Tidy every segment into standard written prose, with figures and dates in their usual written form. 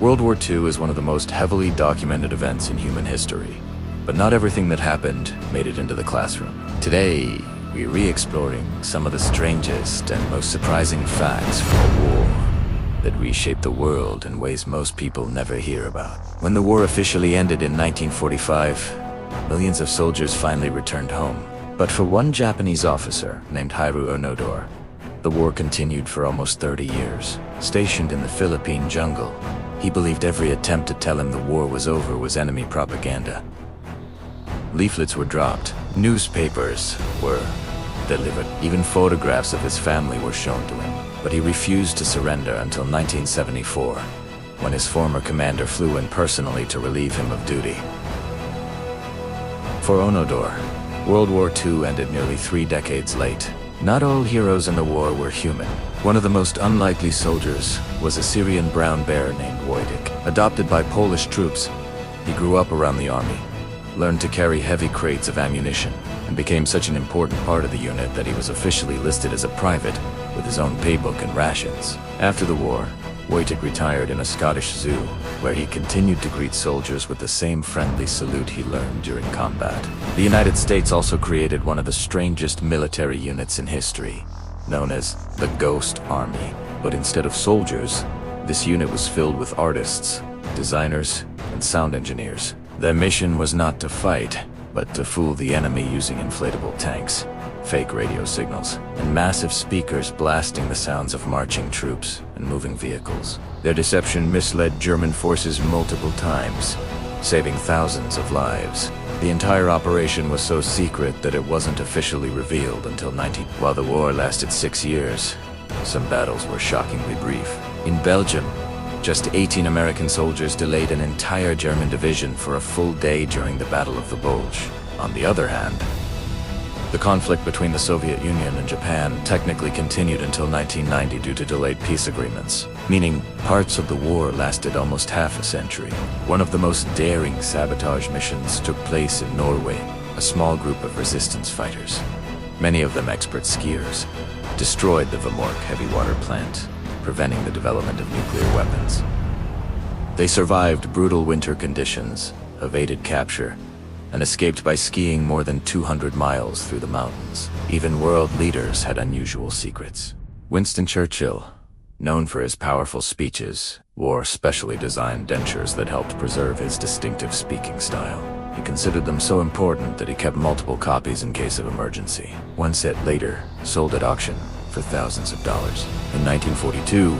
World War II is one of the most heavily documented events in human history, but not everything that happened made it into the classroom. Today, we're re-exploring some of the strangest and most surprising facts from a war that reshaped the world in ways most people never hear about. When the war officially ended in 1945, millions of soldiers finally returned home. But for one Japanese officer named Hiroo Onodore, the war continued for almost 30 years. Stationed in the Philippine jungle, he believed every attempt to tell him the war was over was enemy propaganda. Leaflets were dropped, newspapers were delivered, even photographs of his family were shown to him. But he refused to surrender until 1974, when his former commander flew in personally to relieve him of duty. For Onodore, World War II ended nearly 3 decades late. Not all heroes in the war were human. One of the most unlikely soldiers was a Syrian brown bear named Wojtek. Adopted by Polish troops, he grew up around the army, learned to carry heavy crates of ammunition, and became such an important part of the unit that he was officially listed as a private with his own paybook and rations. After the war, Wojtek retired in a Scottish zoo, where he continued to greet soldiers with the same friendly salute he learned during combat. The United States also created one of the strangest military units in history, known as the Ghost Army. But instead of soldiers, this unit was filled with artists, designers, and sound engineers. Their mission was not to fight, but to fool the enemy using inflatable tanks, fake radio signals, and massive speakers blasting the sounds of marching troops and moving vehicles. Their deception misled German forces multiple times, saving thousands of lives. The entire operation was so secret that it wasn't officially revealed until While the war lasted 6 years, some battles were shockingly brief. In Belgium, just 18 American soldiers delayed an entire German division for a full day during the Battle of the Bulge. On the other hand, the conflict between the Soviet Union and Japan technically continued until 1990 due to delayed peace agreements, meaning parts of the war lasted almost half a century. One of the most daring sabotage missions took place in Norway. A small group of resistance fighters, many of them expert skiers, destroyed the Vamork heavy water plant, preventing the development of nuclear weapons. They survived brutal winter conditions, evaded capture, and escaped by skiing more than 200 miles through the mountains. Even world leaders had unusual secrets. Winston Churchill, known for his powerful speeches, wore specially designed dentures that helped preserve his distinctive speaking style. He considered them so important that he kept multiple copies in case of emergency. One set later sold at auction for thousands of dollars. In 1942,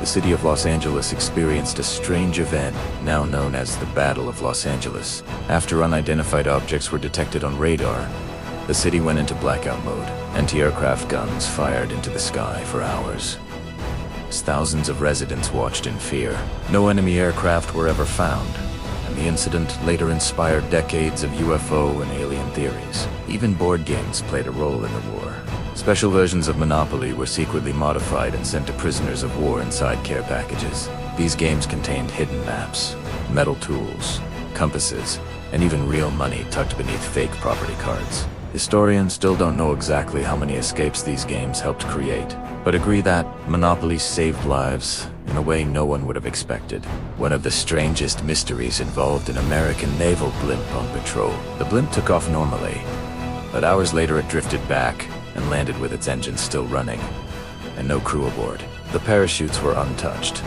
the city of Los Angeles experienced a strange event now known as the Battle of Los Angeles. After unidentified objects were detected on radar, the city went into blackout mode. Anti-aircraft guns fired into the sky for hours. As thousands of residents watched in fear, no enemy aircraft were ever found, and the incident later inspired decades of UFO and alien theories. Even board games played a role in the war. Special versions of Monopoly were secretly modified and sent to prisoners of war inside care packages. These games contained hidden maps, metal tools, compasses, and even real money tucked beneath fake property cards. Historians still don't know exactly how many escapes these games helped create, but agree that Monopoly saved lives in a way no one would have expected. One of the strangest mysteries involved an American naval blimp on patrol. The blimp took off normally, but hours later it drifted back and landed with its engines still running, and no crew aboard. The parachutes were untouched,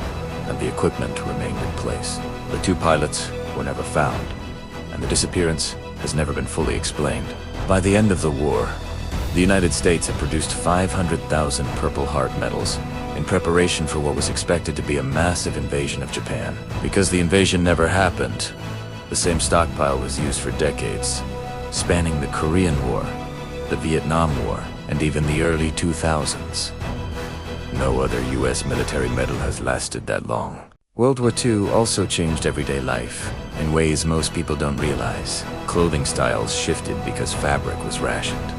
and the equipment remained in place. The 2 pilots were never found, and the disappearance has never been fully explained. By the end of the war, the United States had produced 500,000 Purple Heart medals in preparation for what was expected to be a massive invasion of Japan. Because the invasion never happened, the same stockpile was used for decades, spanning the Korean War, the Vietnam War, and even the early 2000s. No other US military medal has lasted that long. World War II also changed everyday life in ways most people don't realize. Clothing styles shifted because fabric was rationed.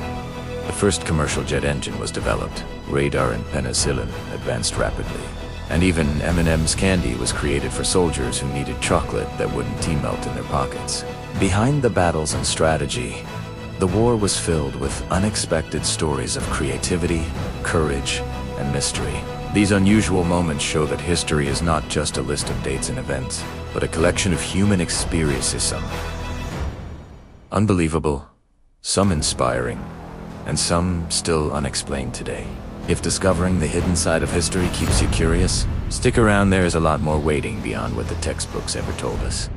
The first commercial jet engine was developed. Radar and penicillin advanced rapidly. And even M&M's candy was created for soldiers who needed chocolate that wouldn't tea melt in their pockets. Behind the battles and strategy, the war was filled with unexpected stories of creativity, courage, and mystery. These unusual moments show that history is not just a list of dates and events, but a collection of human experiences, some unbelievable, some inspiring, and some still unexplained today. If discovering the hidden side of history keeps you curious, stick around. There is a lot more waiting beyond what the textbooks ever told us.